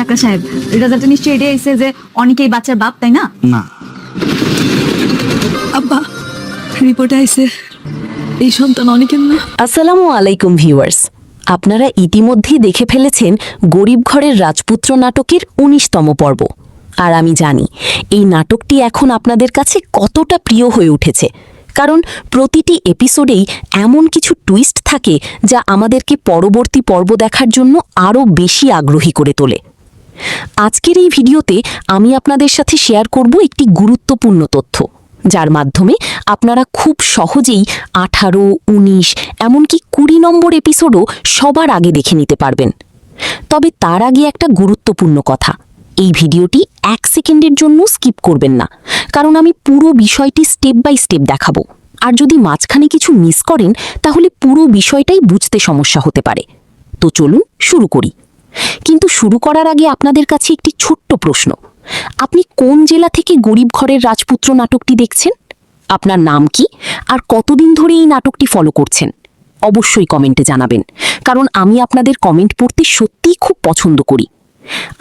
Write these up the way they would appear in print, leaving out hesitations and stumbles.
Doctor সাহেব, রেজাল্টটা নিশ্চয়ই এটাই এসে যে অনেকেই বাচ্চার বাপ, তাই না? না। আব্বা, রিপোর্ট আইছে এই সন্তান অনেকের না। আসসালামু আলাইকুম ভিউয়ার্স, আপনারা ইতিমধ্যেই দেখে ফেলেছেন গরিব ঘরের রাজপুত্র নাটকের ১৯তম পর্ব। আর আমি জানি এই নাটকটি এখন আপনাদের কাছে কতটা প্রিয় হয়ে উঠেছে, কারণ প্রতিটি এপিসোডেই এমন কিছু টুইস্ট থাকে যা আমাদেরকে পরবর্তী পর্ব দেখার জন্য আরও বেশি আগ্রহী করে তোলে। আজকের এই ভিডিওতে আমি আপনাদের সাথে শেয়ার করব একটি গুরুত্বপূর্ণ তথ্য, যার মাধ্যমে আপনারা খুব সহজেই ১৮, ১৯ এমনকি ২০ নম্বর এপিসোডও সবার আগে দেখে নিতে পারবেন। তবে তার আগে একটা গুরুত্বপূর্ণ কথা, এই ভিডিওটি ১ সেকেন্ডের জন্য স্কিপ করবেন না, কারণ আমি পুরো বিষয়টি স্টেপ বাই স্টেপ দেখাবো। আর যদি মাঝখানে কিছু মিস করেন তাহলে পুরো বিষয়টাই বুঝতে সমস্যা হতে পারে। তো চলুন শুরু করি। কিন্তু শুরু করার আগে আপনাদের কাছে একটি ছোট্ট প্রশ্ন, আপনি কোন জেলা থেকে গরিব ঘরের রাজপুত্র নাটকটি দেখছেন? আপনার নাম কি আর কতদিন ধরে এই নাটকটি ফলো করছেন? অবশ্যই কমেন্টে জানাবেন, কারণ আমি আপনাদের কমেন্ট পড়তে সত্যিই খুব পছন্দ করি।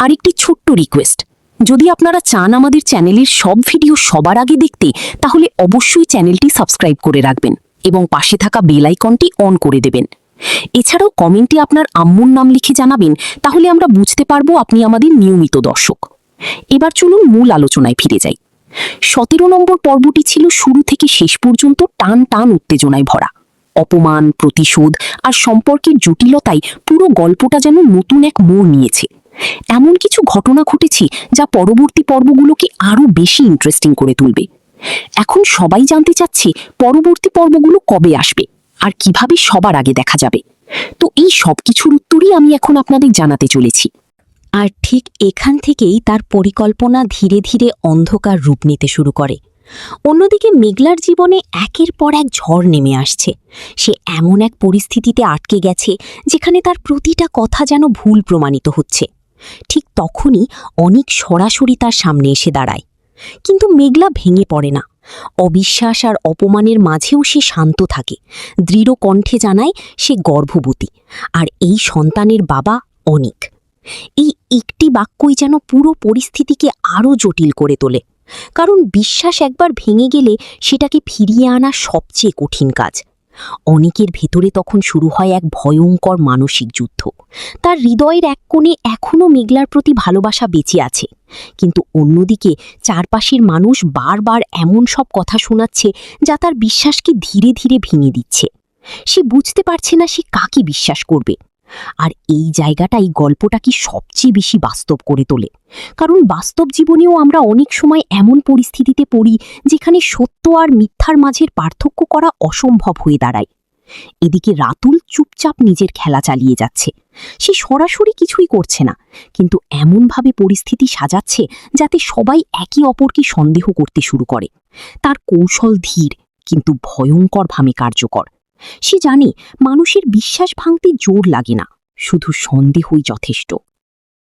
আর একটি ছোট্ট রিকোয়েস্ট, যদি আপনারা চান আমাদের চ্যানেলের সব ভিডিও সবার আগে দেখতে, তাহলে অবশ্যই চ্যানেলটি সাবস্ক্রাইব করে রাখবেন এবং পাশে থাকা বেল আইকনটি অন করে দেবেন। এছাড়াও কমেন্টে আপনার আম্মুর নাম লিখে জানাবেন, তাহলে আমরা বুঝতে পারবো আপনি আমাদের নিয়মিত দর্শক। এবার চলুন মূল আলোচনায় ফিরে যাই। ১৭ নম্বর পর্বটি ছিল শুরু থেকে শেষ পর্যন্ত টান টান উত্তেজনায় ভরা। অপমান, প্রতিশোধ আর সম্পর্কের জটিলতায় পুরো গল্পটা যেন নতুন এক মোড় নিয়েছে। এমন কিছু ঘটনা ঘটেছে যা পরবর্তী পর্বগুলোকে আরও বেশি ইন্টারেস্টিং করে তুলবে। এখন সবাই জানতে চাচ্ছে পরবর্তী পর্বগুলো কবে আসবে আর কিভাবে সবার আগে দেখা যাবে। তো এই সব কিছুর উত্তরই আমি এখন আপনাদের জানাতে চলেছি। আর ঠিক এখান থেকেই তার পরিকল্পনা ধীরে ধীরে অন্ধকার রূপ নিতে শুরু করে। অন্যদিকে মেঘলার জীবনে একের পর এক ঝড় নেমে আসছে। সে এমন এক পরিস্থিতিতে আটকে গেছে যেখানে তার প্রতিটা কথা যেন ভুল প্রমাণিত হচ্ছে। ঠিক তখনই অনিক সরাসরি তার সামনে এসে দাঁড়ায়। কিন্তু মেঘলা ভেঙে পড়ে না। অবিশ্বাস আর অপমানের মাঝেও সে শান্ত থাকে, দৃঢ় কণ্ঠে জানায় সে গর্ভবতী আর এই সন্তানের বাবা অনিক। এই একটি বাক্যই যেন পুরো পরিস্থিতিকে আরও জটিল করে তোলে, কারণ বিশ্বাস একবার ভেঙে গেলে সেটাকে ফিরিয়ে আনা সবচেয়ে কঠিন কাজ। অনিকের ভেতরে তখন শুরু হয় এক ভয়ঙ্কর মানসিক যুদ্ধ। তার হৃদয়ের এক কোণে এখনও মেঘলার প্রতি ভালোবাসা বেঁচে আছে, কিন্তু অন্যদিকে চারপাশের মানুষ বারবার এমন সব কথা শোনাচ্ছে যা তার বিশ্বাসকে ধীরে ধীরে ভেঙে দিচ্ছে। সে বুঝতে পারছে না সে কাকে বিশ্বাস করবে। আর এই জায়গাটাই গল্পটাকে সবচেয়ে বেশি বাস্তব করে তোলে, কারণ বাস্তব জীবনেও আমরা অনেক সময় এমন পরিস্থিতিতে পড়ি যেখানে সত্য আর মিথ্যার মাঝের পার্থক্য করা অসম্ভব হয়ে দাঁড়ায়। এদিকে রাতুল চুপচাপ নিজের খেলা চালিয়ে যাচ্ছে। সে সরাসরি কিছুই করছে না, কিন্তু এমনভাবে পরিস্থিতি সাজাচ্ছে যাতে সবাই একে অপরকে সন্দেহ করতে শুরু করে। তার কৌশল ধীর কিন্তু ভয়ঙ্করভাবে কার্যকর। সে জানে মানুষের বিশ্বাস ভাঙতে জোর লাগে না, শুধু সন্দেহই যথেষ্ট।